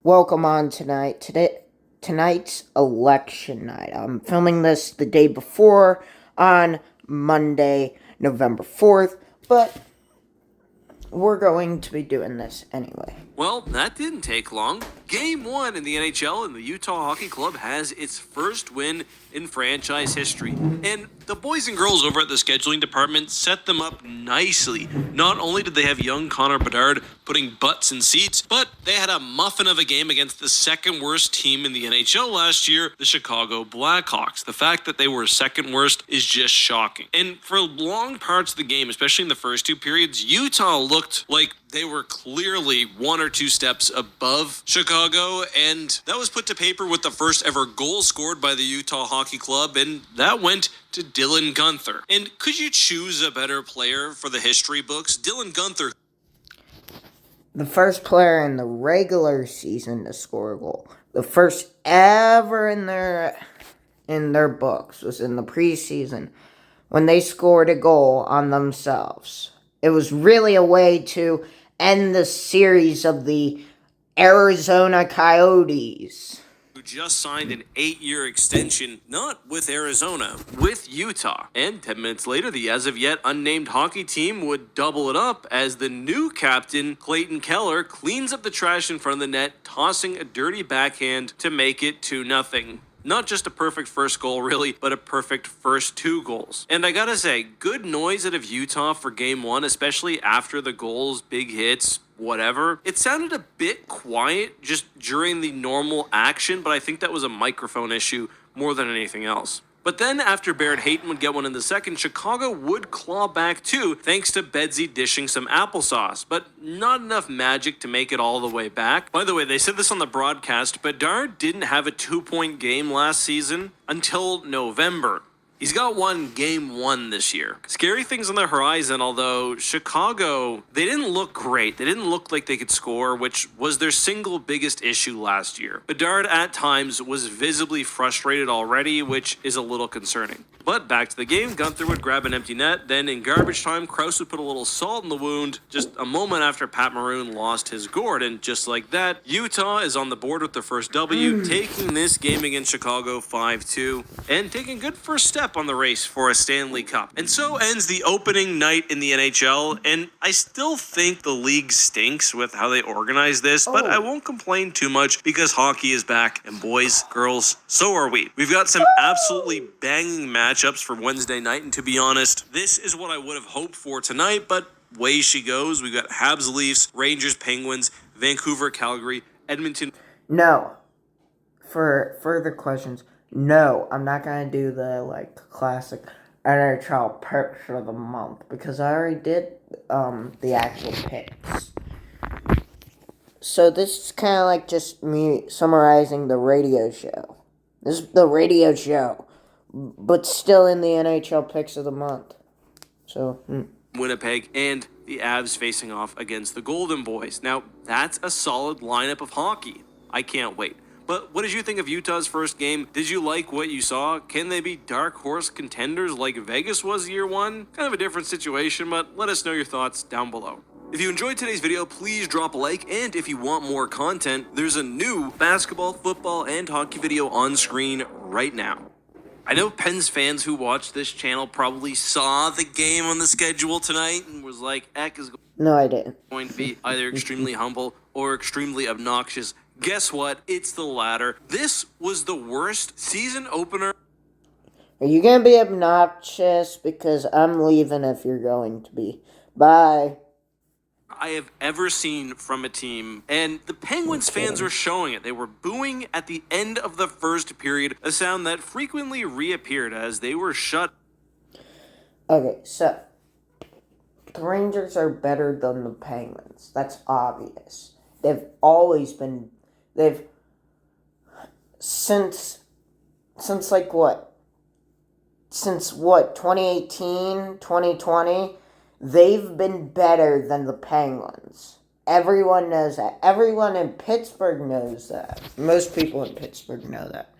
Welcome on tonight's election night. I'm filming this the day before on Monday, November 4th, but we're going to be doing this anyway. Well, that didn't take long. Game 1 in the NHL, and the Utah Hockey Club has its first win in franchise history. And the boys and girls over at the scheduling department set them up nicely. Not only did they have young Connor Bedard putting butts in seats, but they had a muffin of a game against the second worst team in the NHL last year, the Chicago Blackhawks. The fact that they were second worst is just shocking. And for long parts of the game, especially in the first two periods, Utah looked like they were clearly one or two steps above Chicago, and that was put to paper with the first ever goal scored by the Utah Hockey Club, and that went to Dylan Guenther. And could you choose a better player for the history books? Dylan Guenther. The first player in the regular season to score a goal. The first ever in their books was in the preseason when they scored a goal on themselves. It was really a way to end the series of the Arizona Coyotes, Who just signed an 8-year extension, not with Arizona, with Utah. And 10 minutes later, the as of yet unnamed hockey team would double it up as the new captain, Clayton Keller, cleans up the trash in front of the net, tossing a dirty backhand to make it 2-0. Not just a perfect first goal, really, but a perfect first two goals. And I gotta say, good noise out of Utah for game 1, especially after the goals, big hits, whatever. It sounded a bit quiet just during the normal action, but I think that was a microphone issue more than anything else. But then after Barrett Hayton would get one in the second, Chicago would claw back too, thanks to Bedsy dishing some applesauce, but not enough magic to make it all the way back. By the way, they said this on the broadcast, Bedard didn't have a 2-point game last season until November. He's got one game 1 this year. Scary things on the horizon, although Chicago, they didn't look great. They didn't look like they could score, which was their single biggest issue last year. Bedard at times was visibly frustrated already, which is a little concerning. But back to the game, Guenther would grab an empty net. Then in garbage time, Krause would put a little salt in the wound just a moment after Pat Maroon lost his gourd. And just like that, Utah is on the board with their first W, taking this game against Chicago 5-2 and taking a good first step on the race for a Stanley Cup. And so ends the opening night in the NHL. And I still think the league stinks with how they organize this, but I won't complain too much because hockey is back. And boys, girls, so are we. We've got some absolutely banging matchups for Wednesday night, and to be honest, this is what I would have hoped for tonight, but way she goes. We've got Habs, Leafs, Rangers, Penguins, Vancouver, Calgary, Edmonton. No. For further questions, no, I'm not going to do the classic NHL picks of the month because I already did the actual picks. So this is kind of like just me summarizing the radio show. This is the radio show, but still in the NHL picks of the month. So, Winnipeg, and the Avs facing off against the Golden Boys. Now, that's a solid lineup of hockey. I can't wait. But what did you think of Utah's first game? Did you like what you saw? Can they be dark horse contenders like Vegas was year 1? Kind of a different situation, but let us know your thoughts down below. If you enjoyed today's video, please drop a like, and if you want more content, there's a new basketball, football, and hockey video on screen right now. I know Pens fans who watch this channel probably saw the game on the schedule tonight and was like, Eck is no, I didn't. going to be either extremely humble or extremely obnoxious. Guess what? It's the latter. This was the worst season opener. Are you going to be obnoxious? Because I'm leaving if you're going to be. Bye. I have ever seen from a team, and the Penguins fans were showing it. They were booing at the end of the first period, a sound that frequently reappeared as they were shut. Okay, so the Rangers are better than the Penguins. That's obvious. They've always been, since what, 2018, 2020, they've been better than the Penguins. Everyone knows that. Everyone in Pittsburgh knows that. Most people in Pittsburgh know that.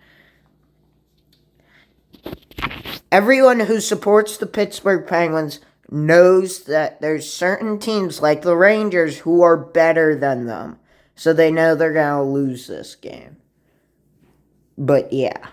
Everyone who supports the Pittsburgh Penguins knows that there's certain teams like the Rangers who are better than them. So they know they're going to lose this game. But yeah.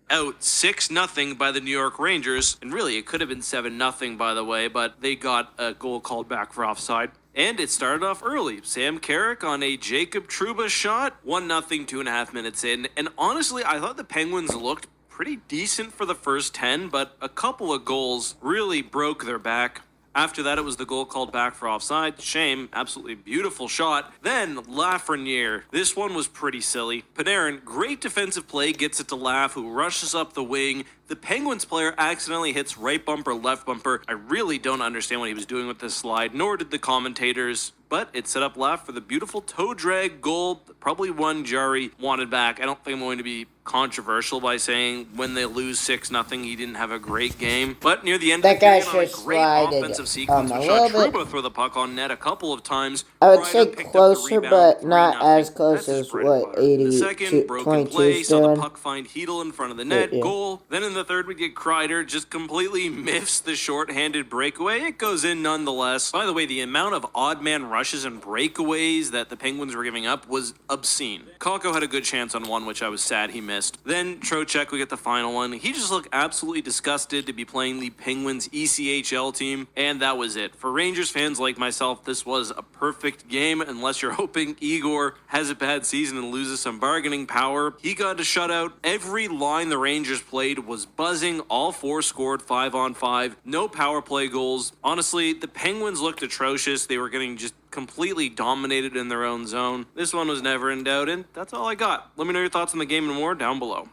Out 6-0 by the New York Rangers. And really, it could have been 7-0, by the way, but they got a goal called back for offside. And it started off early. Sam Carrick on a Jacob Trouba shot. 1-0, 2.5 minutes in. And honestly, I thought the Penguins looked pretty decent for the first 10, but a couple of goals really broke their back. After that, it was the goal called back for offside. Shame, absolutely beautiful shot. Then Lafreniere. This one was pretty silly. Panarin, great defensive play, gets it to Laf, who rushes up the wing. The Penguins player accidentally hits right bumper, left bumper. I really don't understand what he was doing with this slide, nor did the commentators. But it set up Laf for the beautiful toe drag goal. Probably one Jari wanted back. I don't think I'm going to be controversial by saying when they lose 6-0, he didn't have a great game. But near the end of the game, on a great offensive sequence, we saw Trouba throw the puck on net a couple of times. I would say closer, but not as close as what 80-22 saw the puck find Hedel in front of the net, goal. Then in the third, we get Kreider just completely miffs the shorthanded breakaway. It goes in nonetheless. By the way, the amount of odd man rushes and breakaways that the Penguins were giving up was obscene. Kakko had a good chance on one, which I was sad he missed. Then Trocheck, we get the final one. He just looked absolutely disgusted to be playing the Penguins ECHL team, and that was it. For Rangers fans like myself, this was a perfect game, unless you're hoping Igor has a bad season and loses some bargaining power. He got a shutout. Every line the Rangers played was buzzing. All four scored 5-on-5. No power play goals. Honestly, the Penguins looked atrocious. They were getting just completely dominated in their own zone. This one was never in doubt, and that's all I got. Let me know your thoughts on the game and more down below.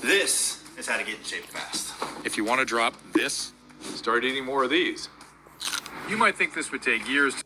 This is how to get in shape fast. If you want to drop this, start eating more of these. You might think this would take years to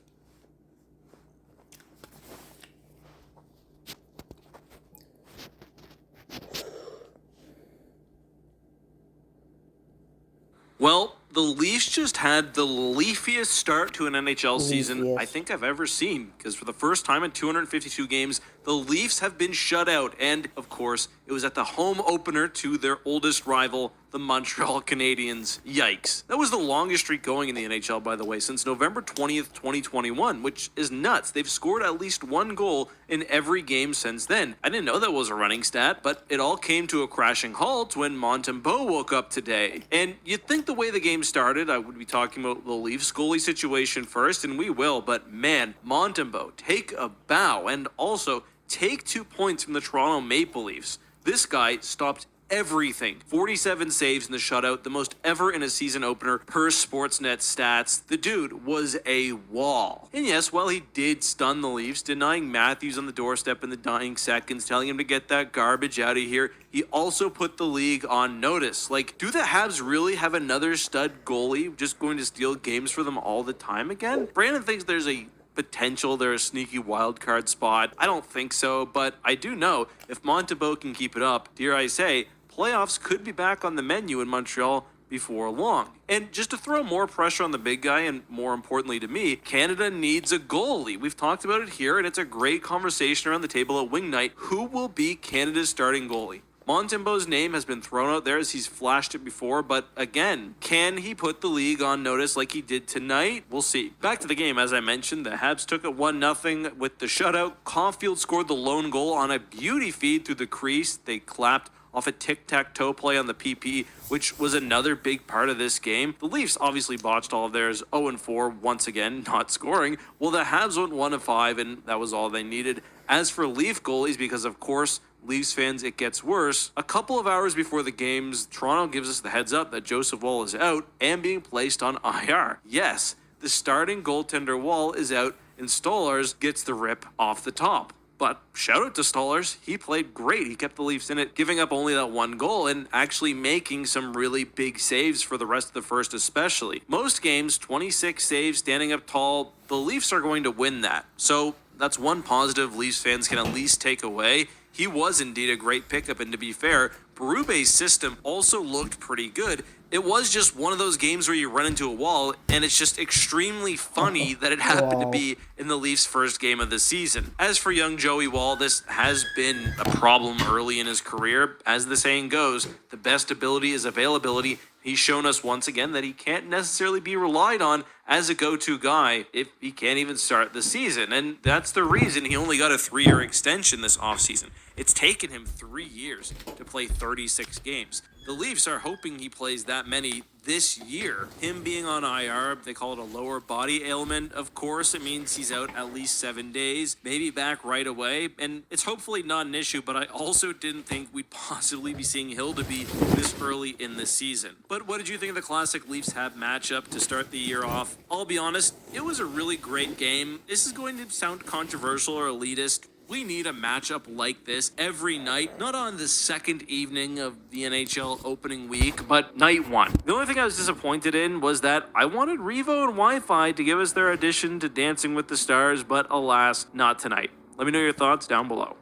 Well, the Leafs just had the leafiest start to an NHL season I think I've ever seen, because for the first time in 252 games, the Leafs have been shut out, and, of course, it was at the home opener to their oldest rival, the Montreal Canadiens. Yikes. That was the longest streak going in the NHL, by the way, since November 20th, 2021, which is nuts. They've scored at least one goal in every game since then. I didn't know that was a running stat, but it all came to a crashing halt when Montembeault woke up today. And you'd think the way the game started, I would be talking about the Leafs goalie situation first, and we will, but man, Montembeault, take a bow, and also take 2 points from the Toronto Maple Leafs. This guy stopped everything. 47 saves in the shutout, the most ever in a season opener per Sportsnet stats. The dude was a wall. And yes, well, he did stun the Leafs, denying Matthews on the doorstep in the dying seconds, telling him to get that garbage out of here. He also put the league on notice. Like, do the Habs really have another stud goalie just going to steal games for them all the time again? Brandon thinks there's a potential they're a sneaky wild card spot. I don't think so, but I do know if Montembeault can keep it up, dare I say, playoffs could be back on the menu in Montreal before long. And just to throw more pressure on the big guy, and more importantly to me, Canada needs a goalie. We've talked about it here, and it's a great conversation around the table at Wing Night. Who will be Canada's starting goalie? Montembeault's name has been thrown out there as he's flashed it before, but again, can he put the league on notice like he did tonight? We'll see. Back to the game, as I mentioned, the Habs took it 1-0 with the shutout. Caulfield scored the lone goal on a beauty feed through the crease. They clapped off a tic-tac-toe play on the PP, which was another big part of this game. The Leafs obviously botched all of theirs, 0-4, once again, not scoring. Well, the Habs went 1-5, and that was all they needed. As for Leaf goalies, because of course, Leafs fans, it gets worse. A couple of hours before the games, Toronto gives us the heads up that Joseph Woll is out and being placed on IR. Yes, the starting goaltender Woll is out, and Stolarz gets the rip off the top. But shout out to Stolarz. He played great. He kept the Leafs in it, giving up only that one goal and actually making some really big saves for the rest of the first especially. Most games, 26 saves, standing up tall. The Leafs are going to win that. So that's one positive Leafs fans can at least take away. He was indeed a great pickup, and to be fair, Berube's system also looked pretty good. It was just one of those games where you run into a wall, and it's just extremely funny that it happened to be in the Leafs' first game of the season. As for young Joey Woll, this has been a problem early in his career. As the saying goes, the best ability is availability, He's shown us once again that he can't necessarily be relied on as a go-to guy if he can't even start the season. And that's the reason he only got a 3-year extension this offseason. It's taken him 3 years to play 36 games. The Leafs are hoping he plays that many this year. Him being on IR, they call it a lower body ailment, of course. It means he's out at least 7 days, maybe back right away. And it's hopefully not an issue, but I also didn't think we'd possibly be seeing Hildeby this early in the season. But what did you think of the classic Leafs-Habs matchup to start the year off? I'll be honest, it was a really great game. This is going to sound controversial or elitist. We need a matchup like this every night, not on the second evening of the NHL opening week, but night one. The only thing I was disappointed in was that I wanted Revo and Wi-Fi to give us their addition to Dancing with the Stars, but alas, not tonight. Let me know your thoughts down below.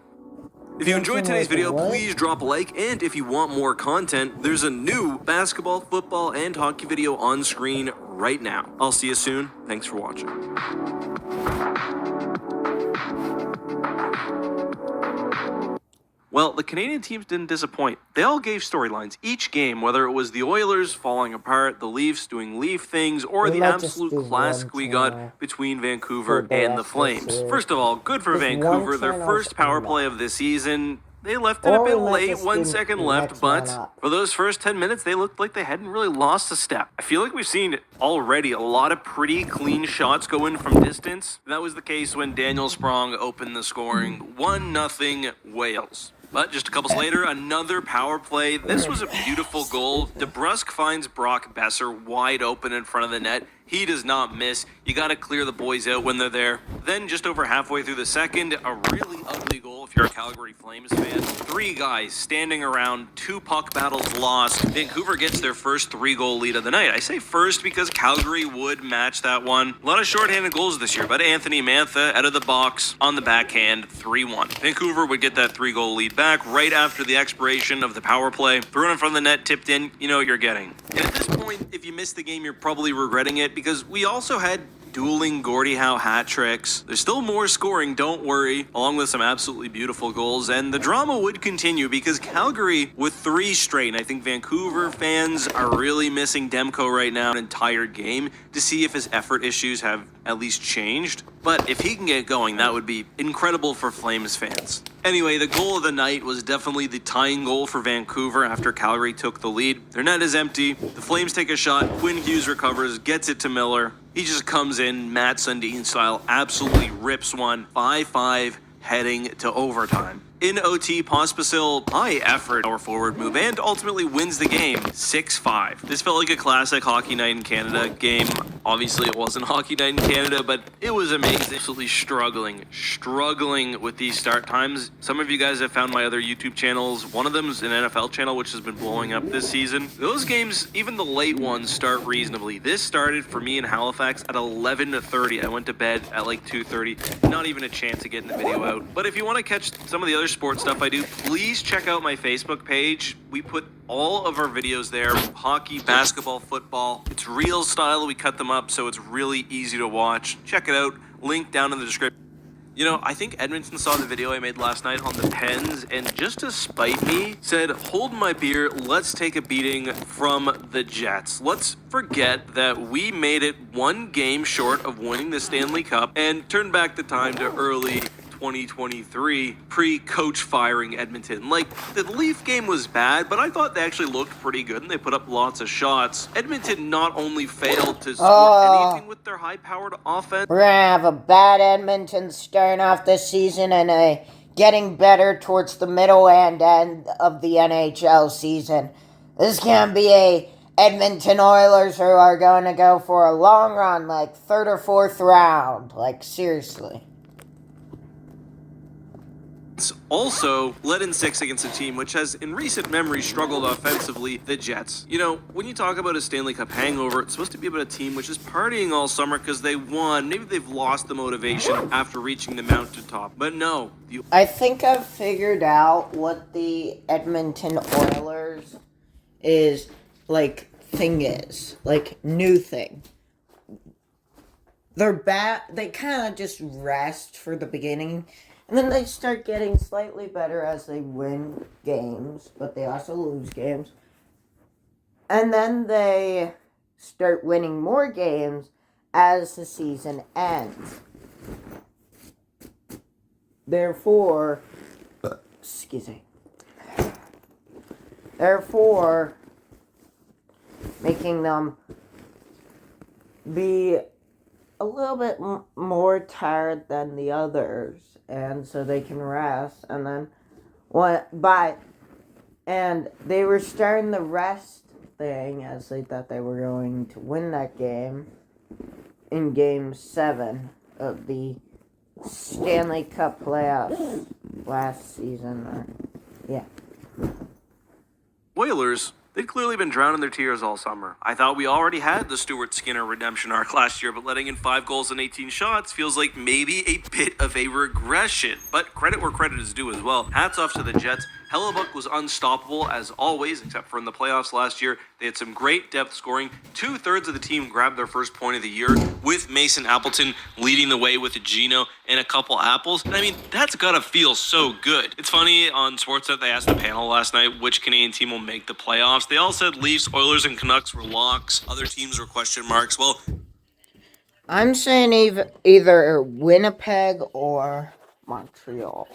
If you enjoyed today's video, please drop a like, and if you want more content, there's a new basketball, football, and hockey video on screen right now. I'll see you soon. Thanks for watching. Well, the Canadian teams didn't disappoint. They all gave storylines each game, whether it was the Oilers falling apart, the Leafs doing Leaf things, or the absolute classic we got between Vancouver and the Flames. First of all, good for Vancouver, their first power play of the season. They left it a bit late, 1 second left, but for those first 10 minutes, they looked like they hadn't really lost a step. I feel like we've seen already a lot of pretty clean shots go in from distance. That was the case when Daniel Sprong opened the scoring. 1-0 Wales. But just a couple later, another power play. This was a beautiful goal. DeBrusque finds Brock Besser wide open in front of the net. He does not miss. You got to clear the boys out when they're there. Then just over halfway through the second, a really ugly goal if you're a Calgary Flames fan. 3 guys standing around, 2 puck battles lost. Vancouver gets their first 3-goal lead of the night. I say first because Calgary would match that one. A lot of shorthanded goals this year, but Anthony Mantha out of the box on the backhand, 3-1. Vancouver would get that 3-goal lead back right after the expiration of the power play. Thrown in front of the net, tipped in, you know what you're getting. And at this point, if you missed the game, you're probably regretting it because we also had dueling Gordie Howe hat tricks. There's still more scoring, don't worry, along with some absolutely beautiful goals, and the drama would continue because Calgary with 3 straight, and I think Vancouver fans are really missing Demko right now an entire game to see if his effort issues have at least changed. But if he can get going, that would be incredible for Flames fans. Anyway, the goal of the night was definitely the tying goal for Vancouver after Calgary took the lead. Their net is empty. The Flames take a shot. Quinn Hughes recovers, gets it to Miller. He just comes in, Matt Sundin style, absolutely rips one. 5-5 heading to overtime. In OT, Pospisil, high effort, power forward move, and ultimately wins the game, 6-5. This felt like a classic Hockey Night in Canada game. Obviously, it wasn't Hockey Night in Canada, but it was amazing. Absolutely struggling with these start times. Some of you guys have found my other YouTube channels. One of them is an NFL channel, which has been blowing up this season. Those games, even the late ones, start reasonably. This started for me in Halifax at 11:30. I went to bed at like 2:30. Not even a chance of getting the video out. But if you want to catch some of the other sports stuff I do, please check out my Facebook page. We put all of our videos there, hockey, basketball, football. It's real style. We cut them up so it's really easy to watch. Check it out. Link down in the description. You know, I think Edmonton saw the video I made last night on the Pens, and just to spite me, said, hold my beer, let's take a beating from the Jets. Let's forget that we made it 1 game short of winning the Stanley Cup and turn back the time to early 2023, pre-coach firing Edmonton. Like, the Leaf game was bad, but I thought they actually looked pretty good and they put up lots of shots. Edmonton not only failed to score anything with their high-powered offense. We're gonna have a bad Edmonton starting off this season and a getting better towards the middle and end of the NHL season. This is gonna be a Edmonton Oilers who are going to go for a long run, like 3rd or 4th round. Like, seriously. Also led in 6 against a team which has in recent memory struggled offensively, the Jets. You know, when you talk about a Stanley Cup hangover, it's supposed to be about a team which is partying all summer because they won. Maybe they've lost the motivation after reaching the mountaintop. But no. I think I've figured out what the Edmonton Oilers is, like, thing is. Like, new thing. They're bad. They kind of just rest for the beginning. And then they start getting slightly better as they win games, but they also lose games. And then they start winning more games as the season ends. Therefore, making them be a little bit more tired than the others, and so they can rest. And then and they were starting the rest thing as they thought they were going to win that game in Game 7 of the Stanley Cup playoffs last season. Oilers, they'd clearly been drowning their tears all summer. I thought we already had the Stuart Skinner redemption arc last year, but letting in 5 goals and 18 shots feels like maybe a bit of a regression. But credit where credit is due as well. Hats off to the Jets. Hellebuck was unstoppable as always, except for in the playoffs last year. They had some great depth scoring. 2/3 of the team grabbed their first point of the year, with Mason Appleton leading the way with a Gino and a couple apples. And I mean, that's gotta feel so good. It's funny, on Sportsnet they asked the panel last night which Canadian team will make the playoffs. They all said Leafs, Oilers, and Canucks were locks. Other teams were question marks. Well, I'm saying either Winnipeg or Montreal.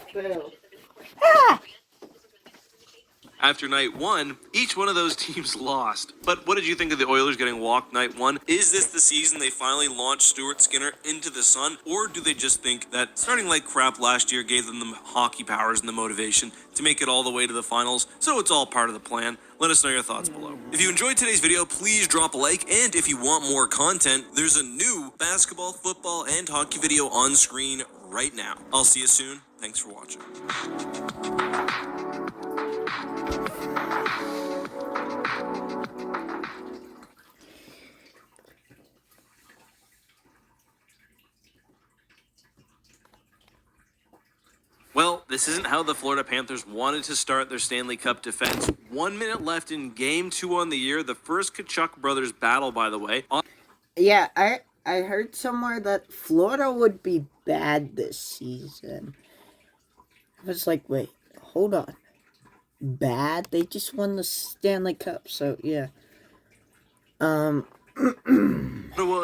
after night one, each one of those teams lost. But what did you think of the Oilers getting walked night one? Is this the season they finally launched Stuart Skinner into the sun? Or do they just think that starting like crap last year gave them the hockey powers and the motivation to make it all the way to the finals? So it's all part of the plan. Let us know your thoughts below. If you enjoyed today's video, please drop a like. And if you want more content, there's a new basketball, football, and hockey video on screen right now. I'll see you soon. Thanks for watching. Well, this isn't how the Florida Panthers wanted to start their Stanley Cup defense. 1 minute left in Game 2 on the year. The first Kachuk brothers battle, by the way. Yeah, I heard somewhere that Florida would be bad this season. I was like, wait, hold on. Bad? They just won the Stanley Cup, so yeah. Ottawa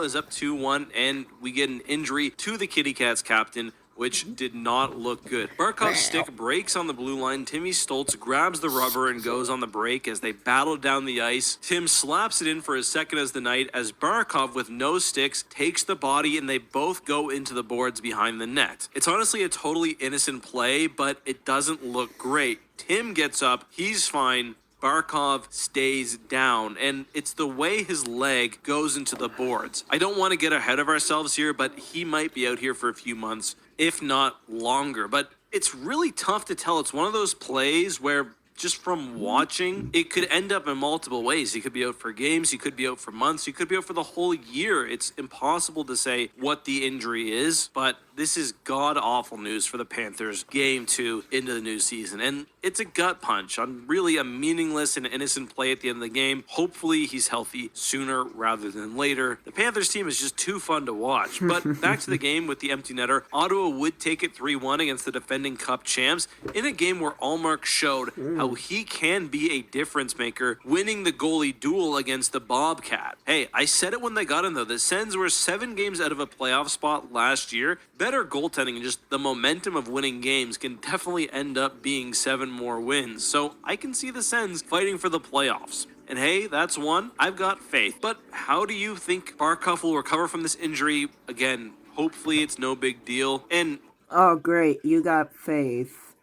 is up 2-1, and we get an injury to the Kitty Cats captain, which did not look good. Barkov's stick breaks on the blue line. Timmy Stoltz grabs the rubber and goes on the break as they battle down the ice. Tim slaps it in for his second as the night as Barkov, with no sticks, takes the body and they both go into the boards behind the net. It's honestly a totally innocent play, but it doesn't look great. Tim gets up, he's fine. Barkov stays down, and it's the way his leg goes into the boards. I don't want to get ahead of ourselves here, but he might be out here for a few months, if not longer. But it's really tough to tell. It's one of those plays where just from watching, it could end up in multiple ways. He could be out for games, he could be out for months, he could be out for the whole year. It's impossible to say what the injury is, but this is god-awful news for the Panthers Game 2 into the new season. And it's a gut punch on really a meaningless and innocent play at the end of the game. Hopefully he's healthy sooner rather than later. The Panthers team is just too fun to watch. But back to the game with the empty netter. Ottawa would take it 3-1 against the defending Cup champs in a game where Allmark showed how he can be a difference maker, winning the goalie duel against the Bobcat. Hey, I said it when they got him though. The Sens were 7 games out of a playoff spot last year. Better goaltending and just the momentum of winning games can definitely end up being 7 more wins. So I can see the Sens fighting for the playoffs. And hey, that's one. I've got faith. But how do you think Barkov will recover from this injury? Again, hopefully it's no big deal. And oh, great. You got faith.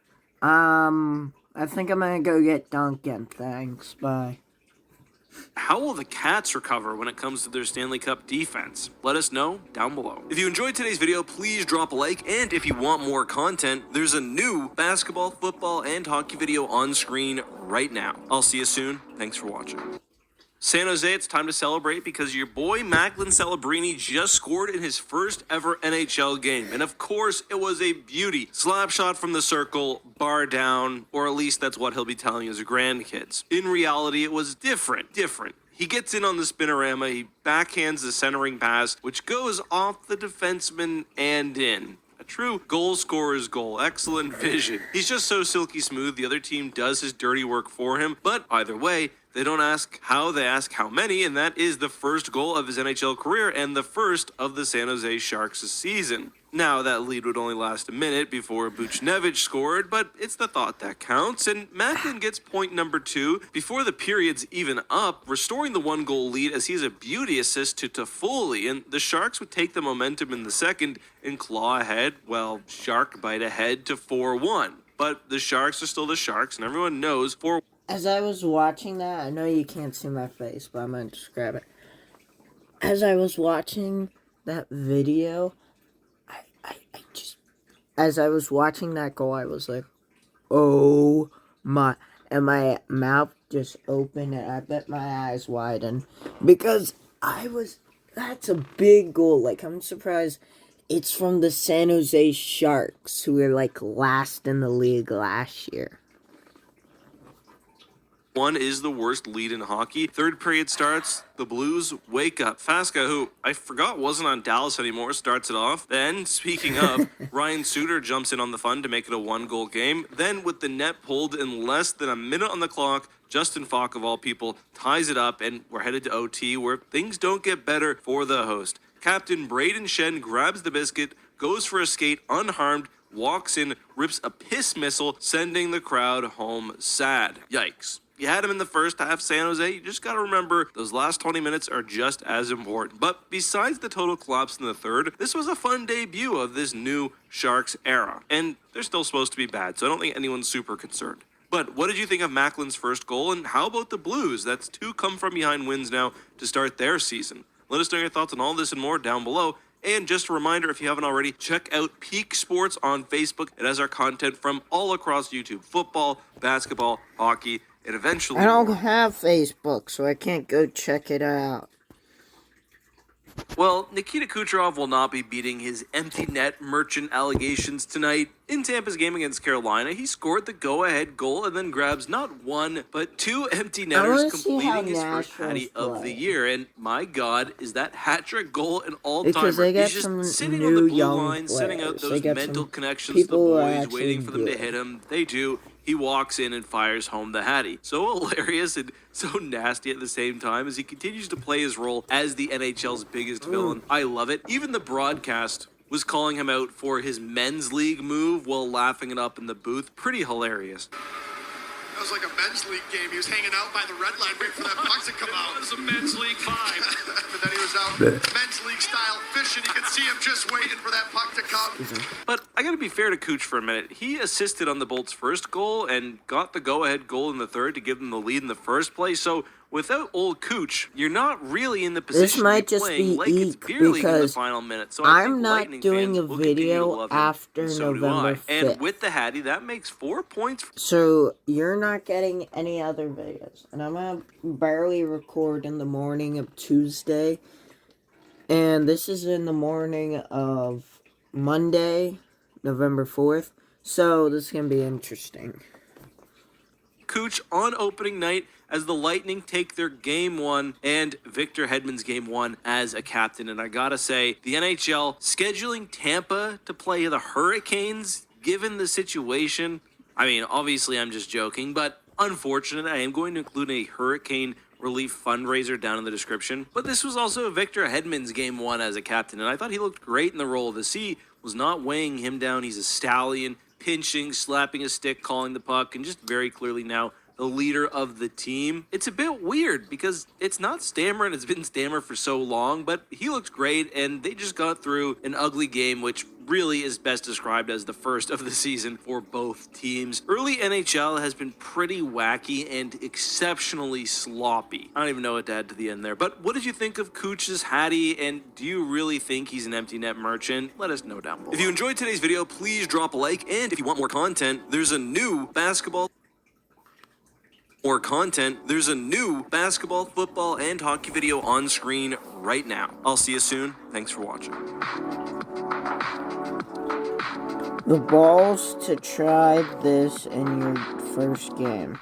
I think I'm gonna go get Duncan. Thanks. Bye. how will the Cats recover when it comes to their Stanley Cup defense? Let us know down below. If you enjoyed today's video, please drop a like. And if you want more content, there's a new basketball, football, and hockey video on screen right now. I'll see you soon. Thanks for watching. San Jose, it's time to celebrate because your boy Macklin Celebrini just scored in his first ever NHL game. And of course, it was a beauty. Slap shot from the circle, bar down, or at least that's what he'll be telling his grandkids. In reality, it was different. He gets in on the spinorama, he backhands the centering pass, which goes off the defenseman and in. A true goal scorer's goal. Excellent vision. He's just so silky smooth, the other team does his dirty work for him. But either way, They don't ask how, they ask how many, and that is the first goal of his NHL career and the first of the San Jose Sharks' season. Now, that lead would only last a minute before Buchnevich scored, but it's the thought that counts, and Macklin gets point number 2 before the period's even up, restoring the 1-goal lead as he has a beauty assist to Toffoli, and the Sharks would take the momentum in the second and claw ahead, well, shark bite ahead to 4-1. But the Sharks are still the Sharks, and everyone knows 4-1. As I was watching that, I know you can't see my face, but I'm going to describe it. As I was watching that video, as I was watching that goal, I was like, oh my, and my mouth just opened and I bet my eyes widened because that's a big goal. Like, I'm surprised it's from the San Jose Sharks, who were like last in the league last year. 1 is the worst lead in hockey. Third period starts. The Blues wake up. Fasca, who I forgot wasn't on Dallas anymore, starts it off. Then, speaking of, Ryan Suter jumps in on the fun to make it a 1-goal game. Then, with the net pulled in less than a minute on the clock, Justin Falk, of all people, ties it up, and we're headed to OT, where things don't get better for the host. Captain Braden Shen grabs the biscuit, goes for a skate unharmed, walks in, rips a piss missile, sending the crowd home sad. Yikes. You had him in the first half, San Jose. You just got to remember those last 20 minutes are just as important. But besides the total collapse in the third, this was a fun debut of this new Sharks era. And they're still supposed to be bad, so I don't think anyone's super concerned. But what did you think of Macklin's first goal? And how about the Blues? That's 2 come-from-behind wins now to start their season. Let us know your thoughts on all this and more down below. And just a reminder, if you haven't already, check out Peak Sports on Facebook. It has our content from all across YouTube. Football, basketball, hockey, and eventually... I don't have Facebook, so I can't go check it out. Well, Nikita Kucherov will not be beating his empty net merchant allegations tonight. In Tampa's game against Carolina, he scored the go-ahead goal and then grabs not 1, but 2 empty netters, completing his first hattie of the year. And my God, is that hat-trick goal an all-timer? Because they got He's just some sitting new on the blue young line, setting out those mental connections to the boys, waiting for them to hit him. They do. He walks in and fires home the hattie. So hilarious and so nasty at the same time as he continues to play his role as the NHL's biggest villain. I love it. Even the broadcast was calling him out for his men's league move while laughing it up in the booth. Pretty hilarious. That was like a men's league game. He was hanging out by the red line waiting for that puck to come out. It was a men's league 5. But then he was out men's league style fishing. You could see him just waiting for that puck to come. But I gotta be fair to Cooch for a minute. He assisted on the Bolts' first goal and got the go-ahead goal in the third to give them the lead in the first place. So without old Cooch, you're not really in the position might to be just playing be like it's eek beer league in the because final minute. So I I'm think not Lightning doing fans a will continue to video love him, after and so do November I. 5th. And with the Hattie, that makes 4 points. So you're not getting any other videos, and I'm gonna barely record in the morning of Tuesday, and this is in the morning of Monday, November 4th. So this is gonna be interesting. Cooch on opening night as the Lightning take their Game 1 and Victor Hedman's Game 1 as a captain. And I gotta say, the NHL scheduling Tampa to play the Hurricanes, given the situation, I mean, obviously I'm just joking, but unfortunate. I am going to include a Hurricane relief fundraiser down in the description. But this was also Victor Hedman's Game 1 as a captain, and I thought he looked great in the role. The sea was not weighing him down. He's a stallion, pinching, slapping a stick, calling the puck, and just very clearly now the leader of the team. It's a bit weird because it's not Stammer and it's been Stammer for so long, but he looked great and they just got through an ugly game, which really is best described as the first of the season for both teams. Early NHL has been pretty wacky and exceptionally sloppy. I don't even know what to add to the end there, but what did you think of Cooch's Hattie, and do you really think he's an empty net merchant? Let us know down below. If you enjoyed today's video, please drop a like, and if you want more content, there's a new basketball, football, and hockey video on screen right now. I'll see you soon. Thanks for watching. The balls to try this in your first game.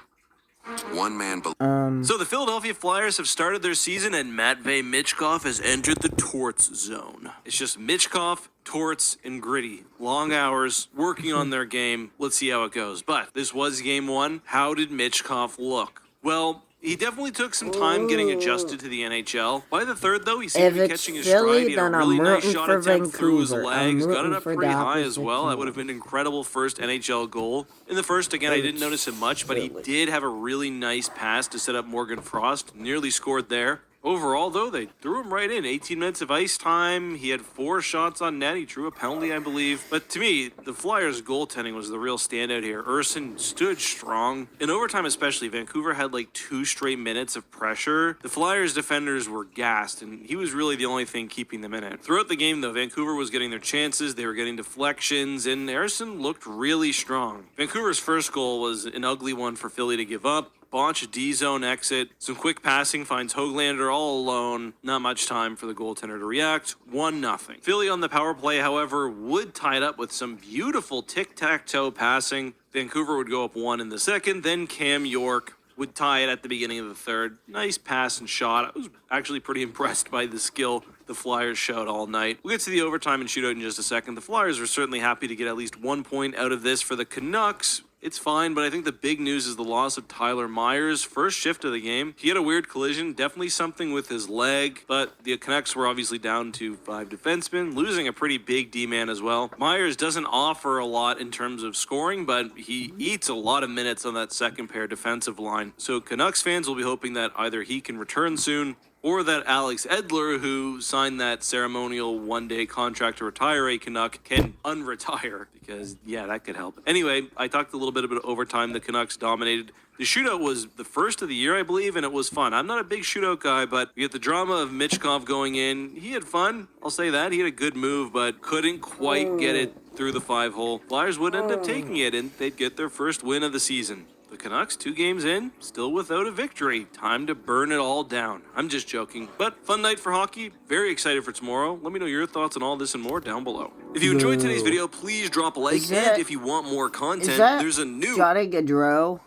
So the Philadelphia Flyers have started their season, and Matvei Michkov has entered the Torts zone. It's just Michkov, Torts, and Gritty. Long hours, working on their game. Let's see how it goes. But this was Game 1. How did Michkov look? Well, He definitely took some time getting adjusted to the NHL. By the third, though, he seemed If to be it's catching his Philly, stride. He had a then really I'm nice rooting shot for attempt through his Vancouver. I'm legs. Got it rooting up for pretty the high as opposite well. That would team. have been an incredible first NHL goal. In the first, again, I didn't notice him much, but he Philly. did have a really nice pass to set up Morgan Frost. Nearly scored there. Overall, though, they threw him right in. 18 minutes of ice time. He had 4 shots on net. He drew a penalty, I believe. But to me, the Flyers' goaltending was the real standout here. Urson stood strong. In overtime especially, Vancouver had like 2 straight minutes of pressure. The Flyers' defenders were gassed, and he was really the only thing keeping them in it. Throughout the game, though, Vancouver was getting their chances. They were getting deflections, and Urson looked really strong. Vancouver's first goal was an ugly one for Philly to give up. Bunch D-zone exit. Some quick passing finds Höglander all alone. Not much time for the goaltender to react. 1-0. Philly on the power play, however, would tie it up with some beautiful tic-tac-toe passing. Vancouver would go up 1 in the second. Then Cam York would tie it at the beginning of the third. Nice pass and shot. I was actually pretty impressed by the skill the Flyers showed all night. We'll get to the overtime and shootout in just a second. The Flyers are certainly happy to get at least 1 point out of this. For the Canucks, it's fine, but I think the big news is the loss of Tyler Myers. First shift of the game. He had a weird collision, definitely something with his leg, but the Canucks were obviously down to 5 defensemen, losing a pretty big D-man as well. Myers doesn't offer a lot in terms of scoring, but he eats a lot of minutes on that second pair defensive line. So Canucks fans will be hoping that either he can return soon, or that Alex Edler, who signed that ceremonial one-day contract to retire a Canuck, can unretire, because, yeah, that could help. Anyway, I talked a little bit about overtime. The Canucks dominated. The shootout was the first of the year, I believe, and it was fun. I'm not a big shootout guy, but you get the drama of Michkov going in. He had fun, I'll say that. He had a good move, but couldn't quite get it through the 5-hole. Flyers would end up taking it, and they'd get their first win of the season. The Canucks, 2 games in, still without a victory. Time to burn it all down. I'm just joking. But fun night for hockey. Very excited for tomorrow. Let me know your thoughts on all this and more down below. If you enjoyed today's video, please drop a like. And if you want more content, there's a new... Johnny Gaudreau?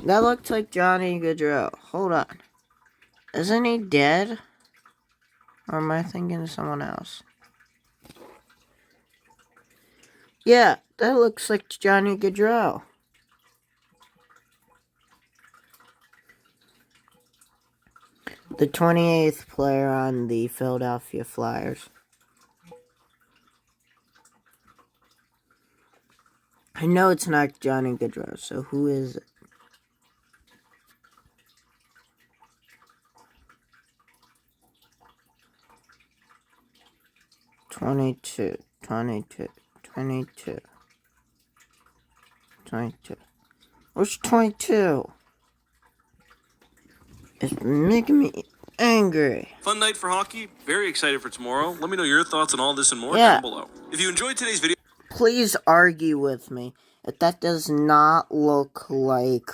That looks like Johnny Gaudreau. Hold on. Isn't he dead? Or am I thinking of someone else? Yeah, that looks like Johnny Gaudreau. The 28th player on the Philadelphia Flyers. I know it's not Johnny Gaudreau, so who is it? Twenty-two. Where's 22? It's making me angry. Fun night for hockey. Very excited for tomorrow. Let me know your thoughts on all this and more down below. If you enjoyed today's video... Please argue with me if that does not look like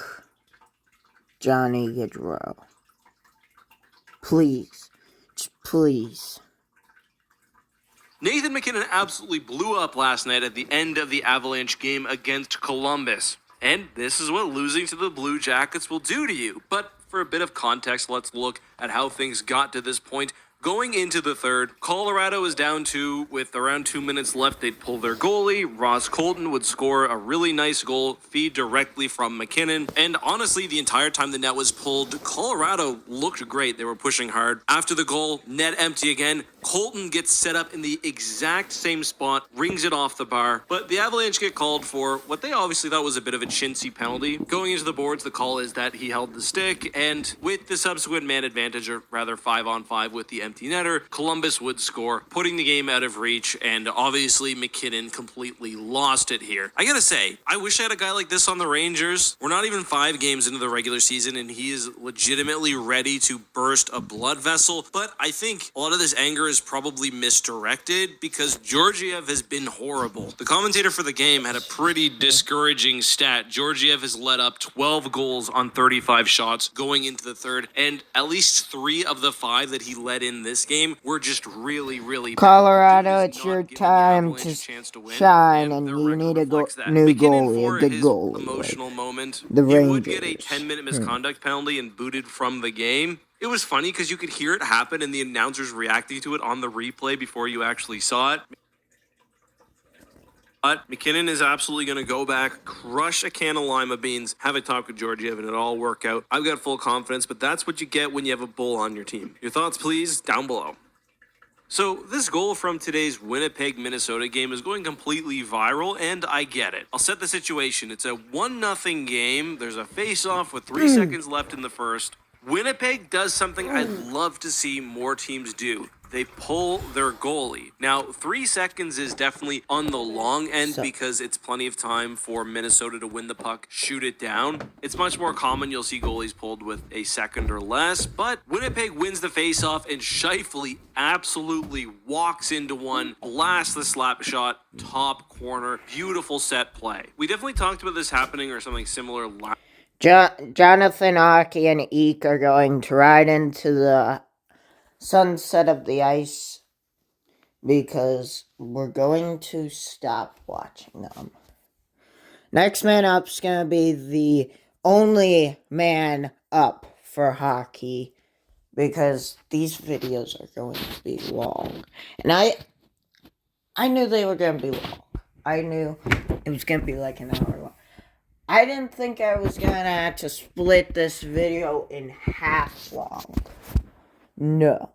Johnny Gaudreau. Please. Just please. Nathan MacKinnon absolutely blew up last night at the end of the Avalanche game against Columbus. And this is what losing to the Blue Jackets will do to you. But for a bit of context, let's look at how things got to this point. Going into the third, Colorado is down 2 with around 2 minutes left. They'd pull their goalie. Ross Colton would score a really nice goal, feed directly from McKinnon. And honestly, the entire time the net was pulled, Colorado looked great. They were pushing hard. After the goal, net empty again. Colton gets set up in the exact same spot, rings it off the bar. But the Avalanche get called for what they obviously thought was a bit of a chintzy penalty. Going into the boards, the call is that he held the stick, and with the subsequent man advantage, or rather 5-on-5 with the empty netter, Columbus would score, putting the game out of reach, and obviously McKinnon completely lost it here. I gotta say, I wish I had a guy like this on the Rangers. We're not even 5 games into the regular season, and he is legitimately ready to burst a blood vessel, but I think a lot of this anger is probably misdirected because Georgiev has been horrible. The commentator for the game had a pretty discouraging stat. Georgiev has let up 12 goals on 35 shots going into the third, and at least 3 of the 5 that he let in this game were just really, really bad. Colorado, it's your time to shine, and you need a new goalie, a good goalie. Emotional moment. The He Rangers. would get a 10-minute misconduct penalty and booted from the game. It was funny because you could hear it happen and the announcers reacting to it on the replay before you actually saw it. But McKinnon is absolutely going to go back, crush a can of lima beans, have a talk with Georgiev, and it'll all work out. I've got full confidence, but that's what you get when you have a bull on your team. Your thoughts, please, down below. So this goal from today's Winnipeg-Minnesota game is going completely viral, and I get it. I'll set the situation. It's a 1-0 game. There's a face-off with 3 seconds left in the first. Winnipeg does something I'd love to see more teams do. They pull their goalie. Now, 3 seconds is definitely on the long end because it's plenty of time for Minnesota to win the puck, shoot it down. It's much more common you'll see goalies pulled with a second or less, but Winnipeg wins the faceoff and Scheifele absolutely walks into one, blasts the slap shot, top corner, beautiful set play. We definitely talked about this happening or something similar last. Jonathan Aki and Eek are going to ride into the sunset of the ice because we're going to stop watching them. Next man up's going to be the only man up for hockey because these videos are going to be long. And I knew they were going to be long. I knew it was going to be like an hour long. I didn't think I was going to have to split this video in half long. No.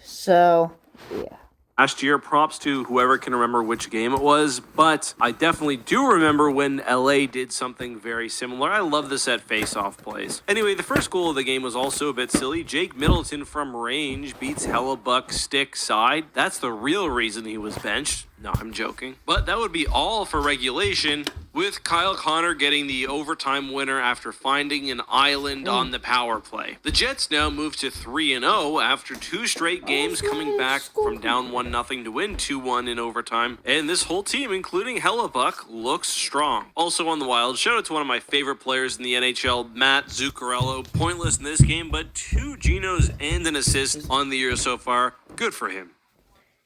So, yeah. Last year, props to whoever can remember which game it was, but I definitely do remember when LA did something very similar. I love the set face-off plays. Anyway, the first goal of the game was also a bit silly. Jake Middleton from range beats Hellebuck stick side. That's the real reason he was benched. No, I'm joking. But that would be all for regulation, with Kyle Connor getting the overtime winner after finding an island on the power play. The Jets now move to 3-0 after 2 straight games, coming back from down 1-0 to win 2-1 in overtime. And this whole team, including Hellebuck, looks strong. Also on the Wild, shout out to one of my favorite players in the NHL, Matt Zuccarello. Pointless in this game, but 2 Genos and an assist on the year so far. Good for him.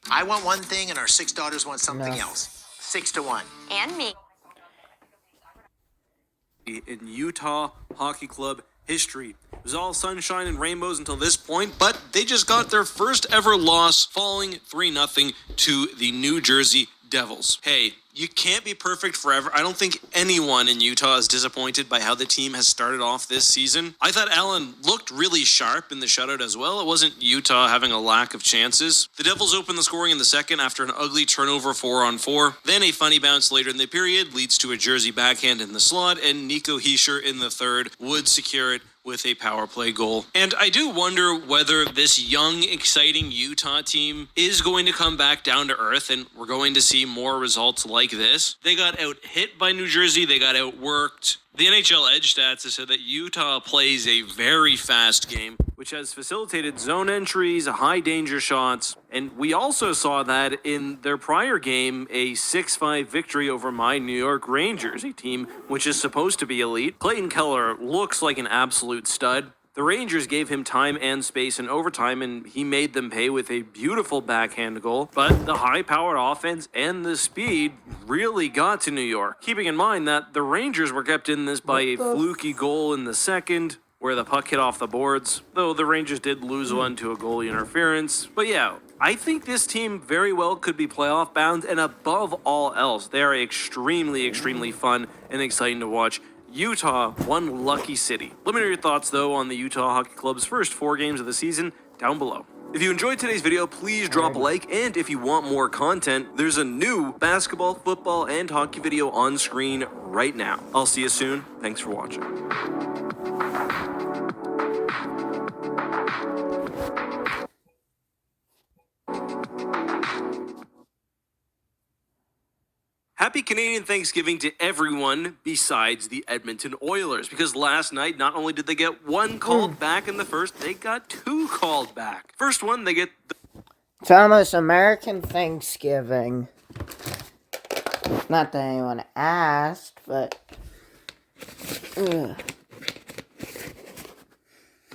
I want one thing and our 6 daughters want something else. 6-1. And me. In Utah Hockey Club history. It was all sunshine and rainbows until this point, but they just got their first ever loss, falling 3-0 to the New Jersey Devils. Hey, you can't be perfect forever. I don't think anyone in Utah is disappointed by how the team has started off this season. I thought Allen looked really sharp in the shutout as well. It wasn't Utah having a lack of chances. The Devils opened the scoring in the second after an ugly turnover 4-on-4. Then a funny bounce later in the period leads to a Jersey backhand in the slot, and Nico Hischier in the third would secure it with a power play goal. And I do wonder whether this young, exciting Utah team is going to come back down to earth and we're going to see more results like this. They got out-hit by New Jersey. They got outworked. The NHL Edge stats have said that Utah plays a very fast game, which has facilitated zone entries, high danger shots, and we also saw that in their prior game, a 6-5 victory over my New York Rangers, a team which is supposed to be elite. Clayton Keller looks like an absolute stud. The Rangers gave him time and space in overtime, and he made them pay with a beautiful backhand goal. But the high-powered offense and the speed really got to New York. Keeping in mind that the Rangers were kept in this by a fluky goal in the second, where the puck hit off the boards, though the Rangers did lose one to a goalie interference. But yeah, I think this team very well could be playoff bound, and above all else, they are extremely, extremely fun and exciting to watch. Utah, one lucky city. Let me know your thoughts, though, on the Utah Hockey Club's first 4 games of the season down below. If you enjoyed today's video, please drop a like, and if you want more content, there's a new basketball, football, and hockey video on screen right now. I'll see you soon. Thanks for watching. Happy Canadian Thanksgiving to everyone besides the Edmonton Oilers, because last night, not only did they get 1 called back in the first, they got 2 called back. First one, they get It's almost American Thanksgiving. Not that anyone asked, but...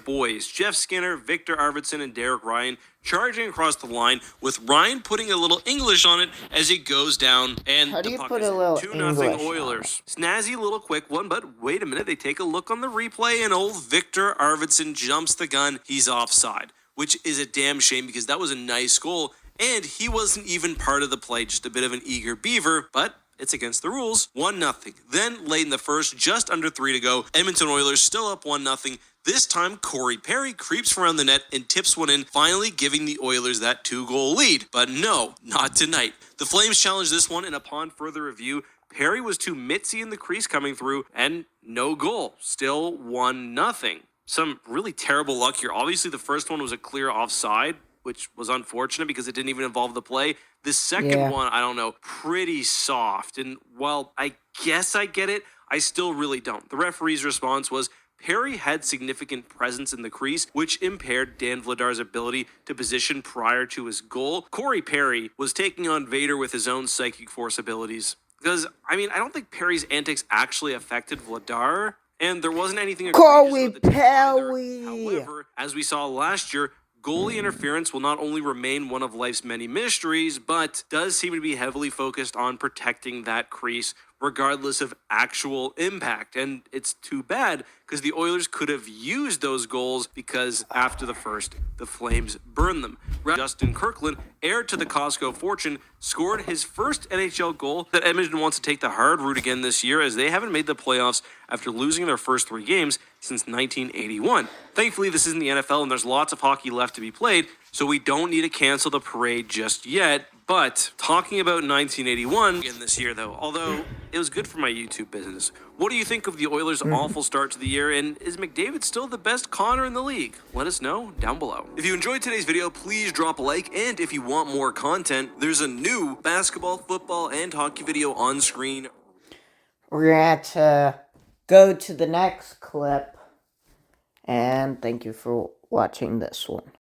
boys, Jeff Skinner, Victor Arvidsson, and Derek Ryan charging across the line, with Ryan putting a little English on it as he goes down, and How do the you puck put is a in. little 2-0 English Oilers. Snazzy little quick one, but wait a minute, they take a look on the replay, and old Victor Arvidsson jumps the gun. He's offside, which is a damn shame because that was a nice goal. And he wasn't even part of the play, just a bit of an eager beaver, but it's against the rules. 1-0. Then, late in the first, just under 3 to go, Edmonton Oilers still up 1-0. This time, Corey Perry creeps around the net and tips one in, finally giving the Oilers that 2-goal lead. But no, not tonight. The Flames challenged this one, and upon further review, Perry was too mitzy in the crease coming through, and no goal. Still 1-0. Some really terrible luck here. Obviously, the first one was a clear offside, which was unfortunate because it didn't even involve the play. The second one, I don't know, pretty soft. And while I guess I get it, I still really don't. The referee's response was Perry had significant presence in the crease, which impaired Dan Vladar's ability to position prior to his goal. Corey Perry was taking on Vader with his own psychic force abilities. Because, I don't think Perry's antics actually affected Vladar, and there wasn't anything Corey egregious about the team Perry! either. However, as we saw last year, goalie interference will not only remain one of life's many mysteries, but does seem to be heavily focused on protecting that crease regardless of actual impact. And it's too bad because the Oilers could have used those goals because after the first, the Flames burned them. Justin Kirkland, heir to the Costco fortune, scored his first NHL goal. That Edmonton wants to take the hard route again this year as they haven't made the playoffs after losing their first 3 games since 1981. Thankfully, this isn't the NFL and there's lots of hockey left to be played, so we don't need to cancel the parade just yet. But talking about 1981 again this year, though, although it was good for my YouTube business, what do you think of the Oilers' awful start to the year? And is McDavid still the best Connor in the league? Let us know down below. If you enjoyed today's video, please drop a like. And if you want more content, there's a new basketball, football, and hockey video on screen. We're going to go to the next clip. And thank you for watching this one.